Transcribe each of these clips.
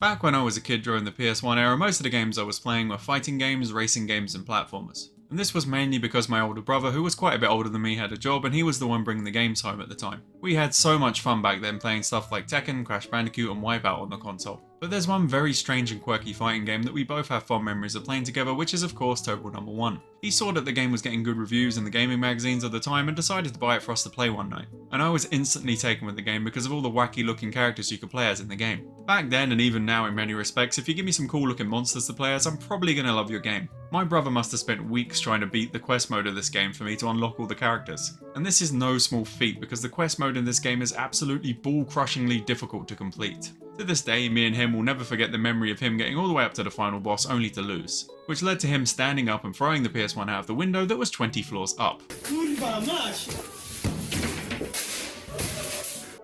Back when I was a kid during the PS1 era, most of the games I was playing were fighting games, racing games and platformers. And this was mainly because my older brother, who was quite a bit older than me, had a job and he was the one bringing the games home at the time. We had so much fun back then playing stuff like Tekken, Crash Bandicoot and Wipeout on the console. But there's one very strange and quirky fighting game that we both have fond memories of playing together, which is of course Tobal No.1. He saw that the game was getting good reviews in the gaming magazines at the time and decided to buy it for us to play one night. And I was instantly taken with the game because of all the wacky looking characters you could play as in the game. Back then and even now in many respects, if you give me some cool looking monsters to play as, I'm probably going to love your game. My brother must have spent weeks trying to beat the quest mode of this game for me to unlock all the characters. And this is no small feat because the quest mode in this game is absolutely ball-crushingly difficult to complete. To this day, me and him will never forget the memory of him getting all the way up to the final boss only to lose, which led to him standing up and throwing the PS1 out of the window that was 20 floors up.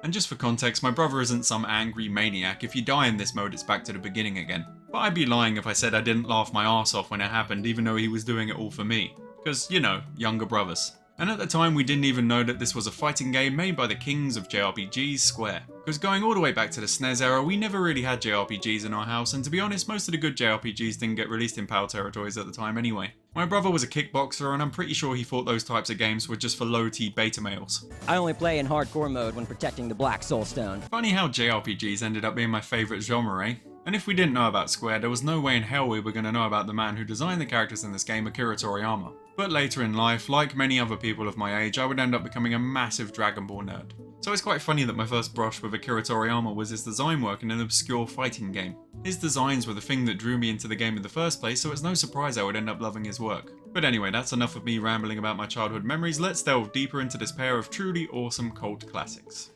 And just for context, my brother isn't some angry maniac. If you die in this mode, it's back to the beginning again. But I'd be lying if I said I didn't laugh my arse off when it happened, even though he was doing it all for me. Because, you know, younger brothers. And at the time we didn't even know that this was a fighting game made by the kings of JRPGs Square. Because going all the way back to the SNES era, we never really had JRPGs in our house, and to be honest, most of the good JRPGs didn't get released in PAL territories at the time anyway. My brother was a kickboxer and I'm pretty sure he thought those types of games were just for low-T beta males. I only play in hardcore mode when protecting the Black Soul Stone. Funny how JRPGs ended up being my favourite genre, eh? And if we didn't know about Square, there was no way in hell we were going to know about the man who designed the characters in this game, Akira Toriyama. But later in life, like many other people of my age, I would end up becoming a massive Dragon Ball nerd. So it's quite funny that my first brush with Akira Toriyama was his design work in an obscure fighting game. His designs were the thing that drew me into the game in the first place, so it's no surprise I would end up loving his work. But anyway, that's enough of me rambling about my childhood memories. Let's delve deeper into this pair of truly awesome cult classics.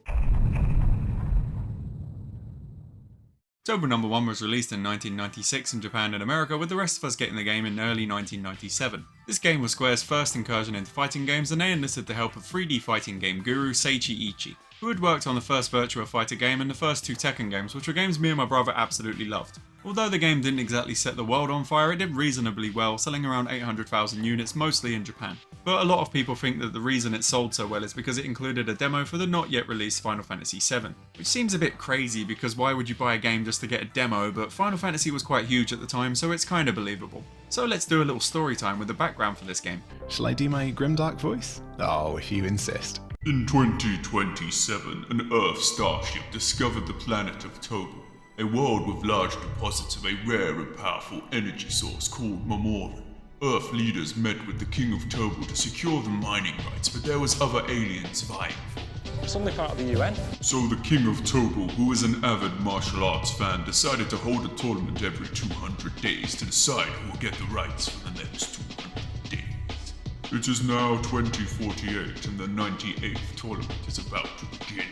Tobal No.1 was released in 1996 in Japan and America, with the rest of us getting the game in early 1997. This game was Square's first incursion into fighting games, and they enlisted the help of 3D fighting game guru Seiichi Ichi, who had worked on the first Virtua Fighter game and the first two Tekken games, which were games me and my brother absolutely loved. Although the game didn't exactly set the world on fire, it did reasonably well, selling around 800,000 units, mostly in Japan. But a lot of people think that the reason it sold so well is because it included a demo for the not yet released Final Fantasy VII. Which seems a bit crazy because why would you buy a game just to get a demo, but Final Fantasy was quite huge at the time, so it's kinda believable. So let's do a little story time with the background for this game. Shall I do my grimdark voice? Oh, if you insist. In 2027, an Earth starship discovered the planet of Tobal, a world with large deposits of a rare and powerful energy source called Mamoru. Earth leaders met with the King of Tobal to secure the mining rights, but there was other aliens vying for them. It's only part of the UN. So the King of Tobal, who is an avid martial arts fan, decided to hold a tournament every 200 days to decide who will get the rights for the next 200 days. It is now 2048 and the 98th tournament is about to begin.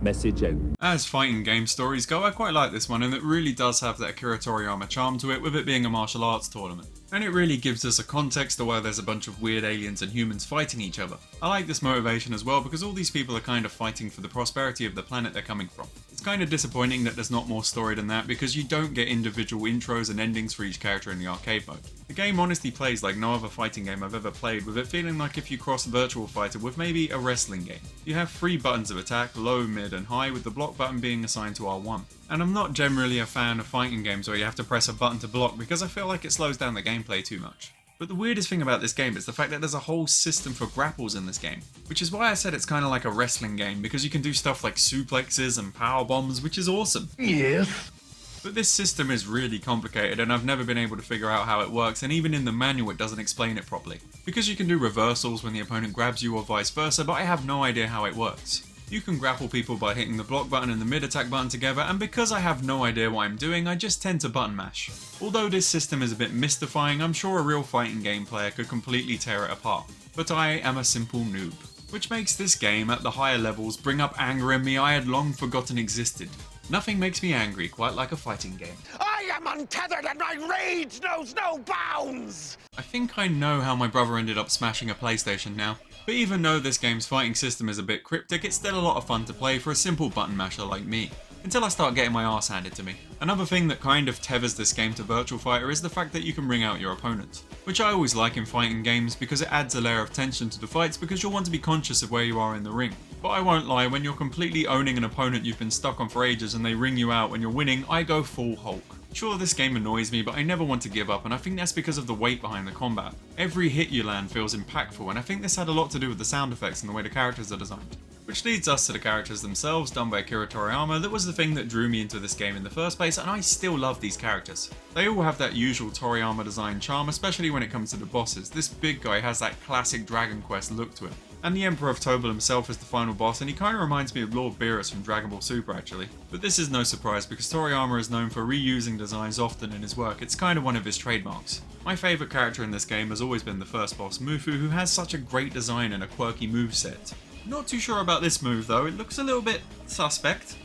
Message out. As fighting game stories go, I quite like this one, and it really does have that Akira Toriyama charm to it, with it being a martial arts tournament. And it really gives us a context to why there's a bunch of weird aliens and humans fighting each other. I like this motivation as well because all these people are kind of fighting for the prosperity of the planet they're coming from. It's kind of disappointing that there's not more story than that because you don't get individual intros and endings for each character in the arcade mode. The game honestly plays like no other fighting game I've ever played, with it feeling like if you cross Virtua Fighter with maybe a wrestling game. You have 3 buttons of attack, low, mid and high, with the block button being assigned to R1. And I'm not generally a fan of fighting games where you have to press a button to block because I feel like it slows down the gameplay too much. But the weirdest thing about this game is the fact that there's a whole system for grapples in this game, which is why I said it's kind of like a wrestling game, because you can do stuff like suplexes and power bombs, which is awesome. Yes. But this system is really complicated and I've never been able to figure out how it works, and even in the manual it doesn't explain it properly. Because you can do reversals when the opponent grabs you or vice versa, but I have no idea how it works. You can grapple people by hitting the block button and the mid attack button together, and because I have no idea what I'm doing, I just tend to button mash. Although this system is a bit mystifying, I'm sure a real fighting game player could completely tear it apart. But I am a simple noob. Which makes this game, at the higher levels, bring up anger in me I had long forgotten existed. Nothing makes me angry quite like a fighting game. I am untethered and my rage knows no bounds! I think I know how my brother ended up smashing a PlayStation now. But even though this game's fighting system is a bit cryptic, it's still a lot of fun to play for a simple button masher like me. until I start getting my arse handed to me. Another thing that kind of tethers this game to Virtual Fighter is the fact that you can ring out your opponent, which I always like in fighting games because it adds a layer of tension to the fights because you'll want to be conscious of where you are in the ring. But I won't lie, when you're completely owning an opponent you've been stuck on for ages and they ring you out when you're winning, I go full Hulk. Sure, this game annoys me, but I never want to give up, and I think that's because of the weight behind the combat. Every hit you land feels impactful, and I think this had a lot to do with the sound effects and the way the characters are designed. Which leads us to the characters themselves, done by Akira Toriyama. That was the thing that drew me into this game in the first place, and I still love these characters. They all have that usual Toriyama design charm, especially when it comes to the bosses. This big guy has that classic Dragon Quest look to him. And the Emperor of Tobal himself is the final boss, and he kinda reminds me of Lord Beerus from Dragon Ball Super actually. But this is no surprise because Toriyama is known for reusing designs often in his work. It's kinda one of his trademarks. My favourite character in this game has always been the first boss, Mufu, who has such a great design and a quirky moveset. Not too sure about this move though, it looks a little bit suspect.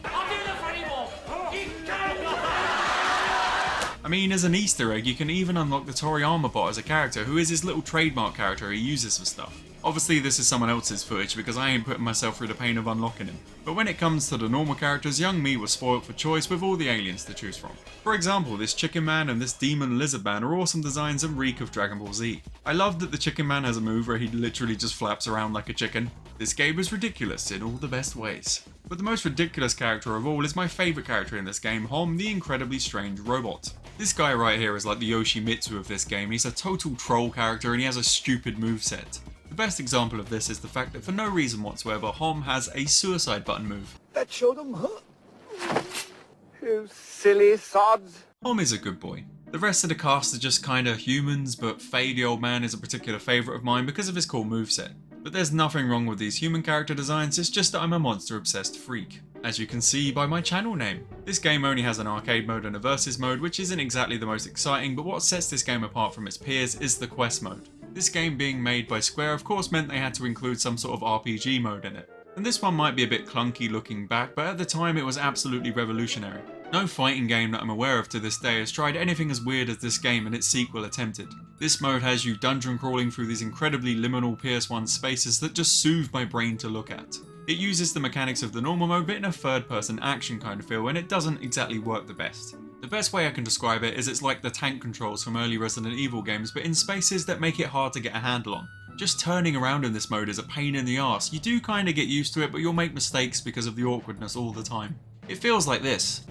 I mean, as an Easter egg, you can even unlock the Toriyama bot as a character, who is his little trademark character he uses for stuff. Obviously this is someone else's footage because I ain't putting myself through the pain of unlocking him. But when it comes to the normal characters, young me was spoilt for choice with all the aliens to choose from. For example, this Chicken Man and this Demon Lizard Man are awesome designs and reek of Dragon Ball Z. I love that the Chicken Man has a move where he literally just flaps around like a chicken. This game is ridiculous in all the best ways. But the most ridiculous character of all is my favourite character in this game, Hom, the incredibly strange robot. This guy right here is like the Yoshimitsu of this game. He's a total troll character and he has a stupid moveset. The best example of this is the fact that for no reason whatsoever, Hom has a suicide button move. That showed them, huh? You silly sods. Hom is a good boy. The rest of the cast are just kinda humans, but Faye the old man is a particular favourite of mine because of his cool moveset. But there's nothing wrong with these human character designs, it's just that I'm a monster obsessed freak. As you can see by my channel name. This game only has an arcade mode and a versus mode, which isn't exactly the most exciting, but what sets this game apart from its peers is the quest mode. This game being made by Square of course meant they had to include some sort of RPG mode in it. And this one might be a bit clunky looking back, but at the time it was absolutely revolutionary. No fighting game that I'm aware of to this day has tried anything as weird as this game and its sequel attempted. This mode has you dungeon crawling through these incredibly liminal PS1 spaces that just soothe my brain to look at. It uses the mechanics of the normal mode but in a third person action kind of feel, and it doesn't exactly work the best. The best way I can describe it is it's like the tank controls from early Resident Evil games but in spaces that make it hard to get a handle on. Just turning around in this mode is a pain in the arse. You do kinda get used to it, but you'll make mistakes because of the awkwardness all the time. It feels like this.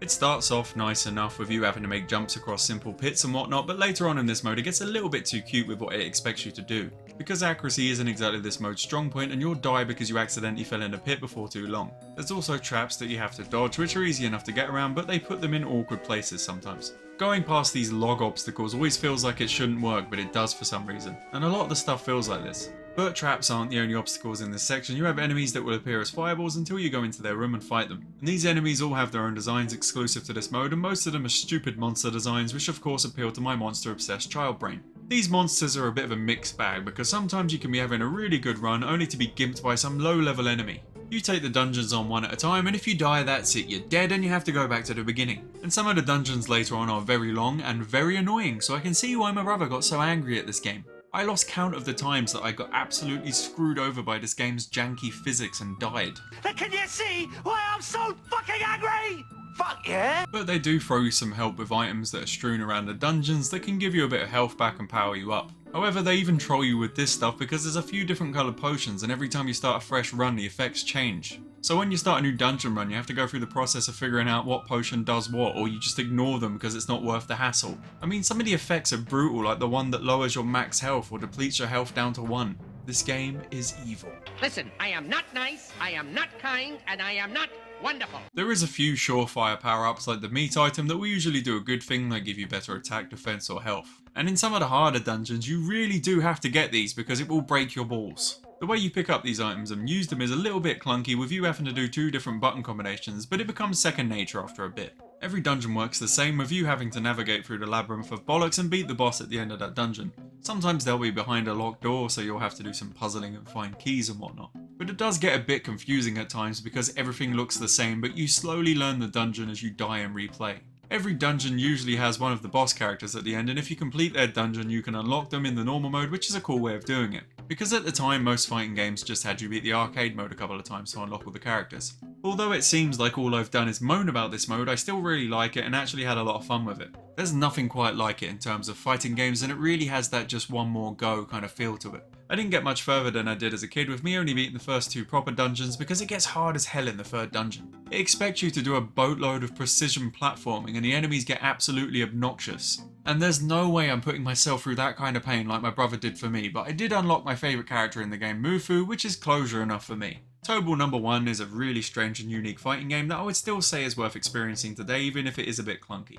It starts off nice enough with you having to make jumps across simple pits and whatnot, but later on in this mode it gets a little bit too cute with what it expects you to do. Because accuracy isn't exactly this mode's strong point and you'll die because you accidentally fell in a pit before too long. There's also traps that you have to dodge, which are easy enough to get around, but they put them in awkward places sometimes. Going past these log obstacles always feels like it shouldn't work, but it does for some reason, and a lot of the stuff feels like this. But traps aren't the only obstacles in this section. You have enemies that will appear as fireballs until you go into their room and fight them. And these enemies all have their own designs exclusive to this mode, and most of them are stupid monster designs, which of course appeal to my monster obsessed child brain. These monsters are a bit of a mixed bag because sometimes you can be having a really good run only to be gimped by some low level enemy. You take the dungeons on one at a time, and if you die that's it, you're dead and you have to go back to the beginning. And some of the dungeons later on are very long and very annoying, so I can see why my brother got so angry at this game. I lost count of the times that I got absolutely screwed over by this game's janky physics and died. Can you see why I'm so fucking angry? Fuck yeah! But they do throw you some help with items that are strewn around the dungeons that can give you a bit of health back and power you up. However, they even troll you with this stuff because there's a few different coloured potions and every time you start a fresh run the effects change. So when you start a new dungeon run you have to go through the process of figuring out what potion does what, or you just ignore them because it's not worth the hassle. I mean, some of the effects are brutal, like the one that lowers your max health or depletes your health down to 1. This game is evil. Listen, I am not nice, I am not kind, and I am not wonderful. There is a few surefire power-ups like the meat item that will usually do a good thing, like give you better attack, defense or health. And in some of the harder dungeons you really do have to get these because it will break your balls. The way you pick up these items and use them is a little bit clunky with you having to do 2 different button combinations, but it becomes second nature after a bit. Every dungeon works the same with you having to navigate through the labyrinth of bollocks and beat the boss at the end of that dungeon. Sometimes they'll be behind a locked door so you'll have to do some puzzling and find keys and whatnot. But it does get a bit confusing at times because everything looks the same, but you slowly learn the dungeon as you die and replay. Every dungeon usually has one of the boss characters at the end, and if you complete their dungeon you can unlock them in the normal mode, which is a cool way of doing it. because at the time most fighting games just had you beat the arcade mode a couple of times to unlock all the characters. Although it seems like all I've done is moan about this mode, I still really like it and actually had a lot of fun with it. There's nothing quite like it in terms of fighting games, and it really has that just one more go kind of feel to it. I didn't get much further than I did as a kid, with me only beating the first 2 proper dungeons because it gets hard as hell in the 3rd dungeon. It expects you to do a boatload of precision platforming and the enemies get absolutely obnoxious. And there's no way I'm putting myself through that kind of pain like my brother did for me, but I did unlock my favourite character in the game, Mufu, which is closure enough for me. Tobal No.1 is a really strange and unique fighting game that I would still say is worth experiencing today, even if it is a bit clunky.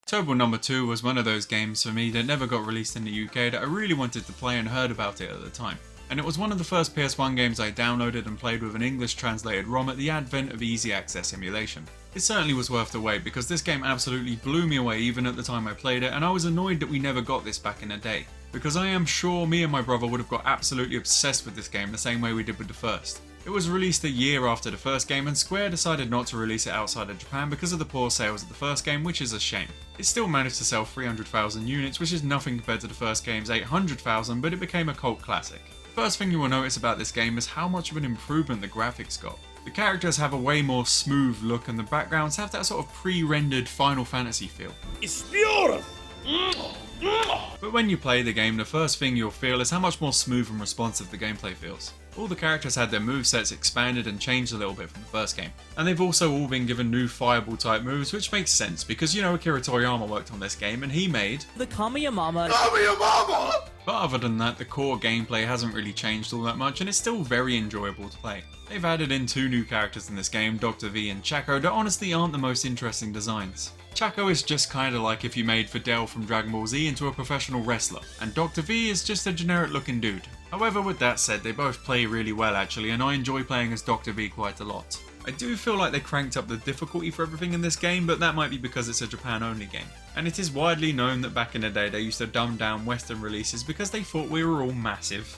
Tobal No.2 was one of those games for me that never got released in the UK that I really wanted to play and heard about it at the time. And it was one of the first PS1 games I downloaded and played with an English translated ROM at the advent of easy access emulation. It certainly was worth the wait because this game absolutely blew me away even at the time I played it, and I was annoyed that we never got this back in the day, because I am sure me and my brother would have got absolutely obsessed with this game the same way we did with the first. It was released a year after the first game, and Square decided not to release it outside of Japan because of the poor sales of the first game, which is a shame. It still managed to sell 300,000 units, which is nothing compared to the first game's 800,000, but it became a cult classic. The first thing you will notice about this game is how much of an improvement the graphics got. The characters have a way more smooth look and the backgrounds have that sort of pre-rendered Final Fantasy feel. It's beautiful! But when you play the game, the first thing you'll feel is how much more smooth and responsive the gameplay feels. All the characters had their movesets expanded and changed a little bit from the first game. And they've also all been given new fireball type moves, which makes sense because you know Akira Toriyama worked on this game and he made The Kamiyamama. But other than that, the core gameplay hasn't really changed all that much and it's still very enjoyable to play. They've added in 2 new characters in this game, Dr. V and Chaco, that honestly aren't the most interesting designs. Chaco is just kinda like if you made Fidel from Dragon Ball Z into a professional wrestler, and Dr. V is just a generic looking dude. However, with that said, they both play really well actually, and I enjoy playing as Dr. V quite a lot. I do feel like they cranked up the difficulty for everything in this game, but that might be because it's a Japan only game. And it is widely known that back in the day they used to dumb down Western releases because they thought we were all massive.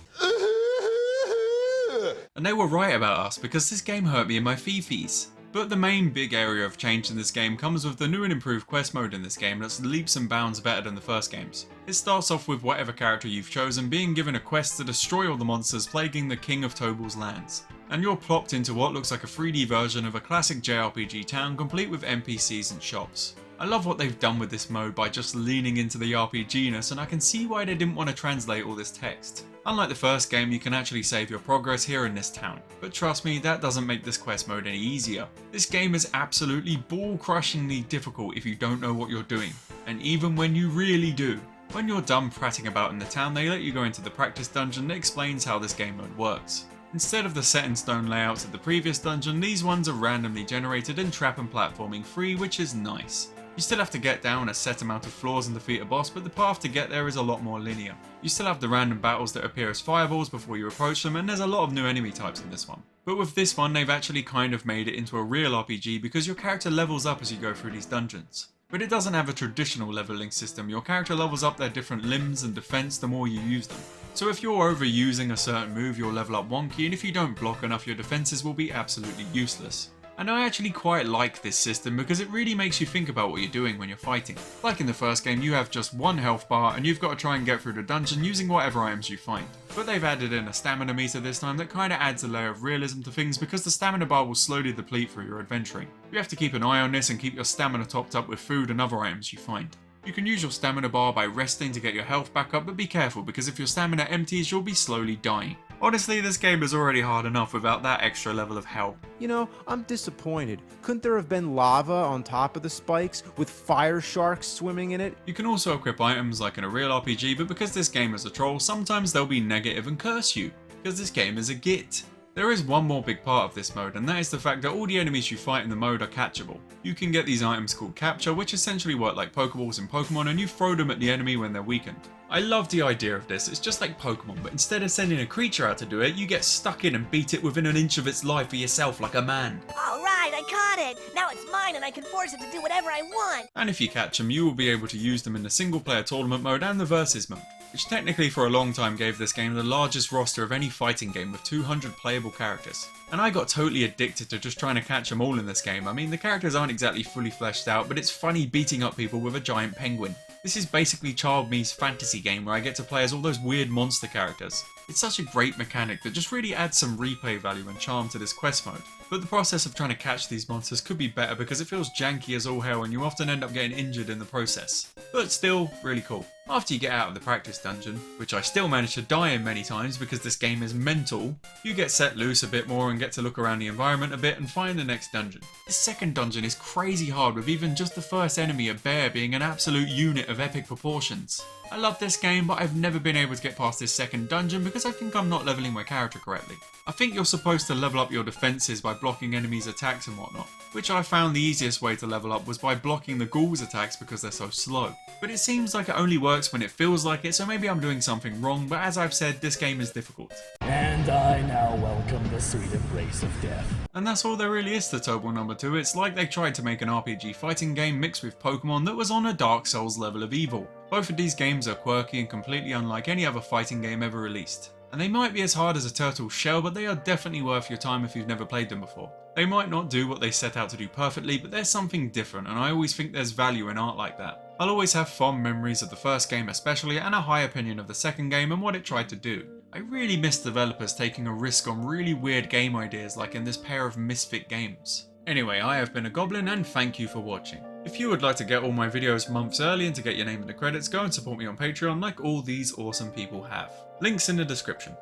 And they were right about us because this game hurt me in my fifis. But the main big area of change in this game comes with the new and improved quest mode in this game that's leaps and bounds better than the first games. It starts off with whatever character you've chosen being given a quest to destroy all the monsters plaguing the King of Tobal's lands. And you're plopped into what looks like a 3D version of a classic JRPG town complete with NPCs and shops. I love what they've done with this mode by just leaning into the RPG-ness, and I can see why they didn't want to translate all this text. Unlike the first game, you can actually save your progress here in this town, but trust me, that doesn't make this quest mode any easier. This game is absolutely ball-crushingly difficult if you don't know what you're doing, and even when you really do. When you're done prattling about in the town, they let you go into the practice dungeon that explains how this game mode works. Instead of the set-in-stone layouts of the previous dungeon, these ones are randomly generated and trap and platforming free, which is nice. You still have to get down a set amount of floors and defeat a boss, but the path to get there is a lot more linear. You still have the random battles that appear as fireballs before you approach them, and there's a lot of new enemy types in this one. But with this one, they've actually kind of made it into a real RPG because your character levels up as you go through these dungeons. But it doesn't have a traditional leveling system. Your character levels up their different limbs and defense the more you use them. So if you're overusing a certain move, you'll level up wonky, and if you don't block enough, your defenses will be absolutely useless. And I actually quite like this system because it really makes you think about what you're doing when you're fighting. Like in the first game, you have just one health bar and you've got to try and get through the dungeon using whatever items you find. But they've added in a stamina meter this time that kinda adds a layer of realism to things because the stamina bar will slowly deplete through your adventuring. You have to keep an eye on this and keep your stamina topped up with food and other items you find. You can use your stamina bar by resting to get your health back up, but be careful because if your stamina empties, you'll be slowly dying. Honestly, this game is already hard enough without that extra level of hell. You know, I'm disappointed. Couldn't there have been lava on top of the spikes with fire sharks swimming in it? You can also equip items like in a real RPG, but because this game is a troll, sometimes they'll be negative and curse you, because this game is a git. There is one more big part of this mode, and that is the fact that all the enemies you fight in the mode are catchable. You can get these items called capture, which essentially work like Pokeballs in Pokemon, and you throw them at the enemy when they're weakened. I love the idea of this. It's just like Pokemon, but instead of sending a creature out to do it, you get stuck in and beat it within an inch of its life for yourself like a man. Alright, I caught it! Now it's mine and I can force it to do whatever I want! And if you catch them, you will be able to use them in the single player tournament mode and the versus mode, which technically for a long time gave this game the largest roster of any fighting game with 200 playable characters. And I got totally addicted to just trying to catch them all in this game. I mean, the characters aren't exactly fully fleshed out, but it's funny beating up people with a giant penguin. This is basically Child Me's fantasy game where I get to play as all those weird monster characters. It's such a great mechanic that just really adds some replay value and charm to this quest mode. But the process of trying to catch these monsters could be better because it feels janky as all hell and you often end up getting injured in the process. But still, really cool. After you get out of the practice dungeon, which I still managed to die in many times because this game is mental, you get set loose a bit more and get to look around the environment a bit and find the next dungeon. This second dungeon is crazy hard, with even just the first enemy, a bear, being an absolute unit of epic proportions. I love this game, but I've never been able to get past this second dungeon because I think I'm not leveling my character correctly. I think you're supposed to level up your defenses by blocking enemies' attacks and whatnot, which I found the easiest way to level up was by blocking the ghouls' attacks because they're so slow. But it seems like it only works when it feels like it, so maybe I'm doing something wrong, but as I've said, this game is difficult. And I now welcome the sweet embrace of death. And that's all there really is to Tobal No.2. It's like they tried to make an RPG fighting game mixed with Pokemon that was on a Dark Souls level of evil. Both of these games are quirky and completely unlike any other fighting game ever released. And they might be as hard as a turtle's shell, but they are definitely worth your time if you've never played them before. They might not do what they set out to do perfectly, but there's something different, and I always think there's value in art like that. I'll always have fond memories of the first game especially, and a high opinion of the second game and what it tried to do. I really miss developers taking a risk on really weird game ideas like in this pair of misfit games. Anyway, I have been a Goblin and thank you for watching. If you would like to get all my videos months early and to get your name in the credits, go and support me on Patreon like all these awesome people have. Links in the description.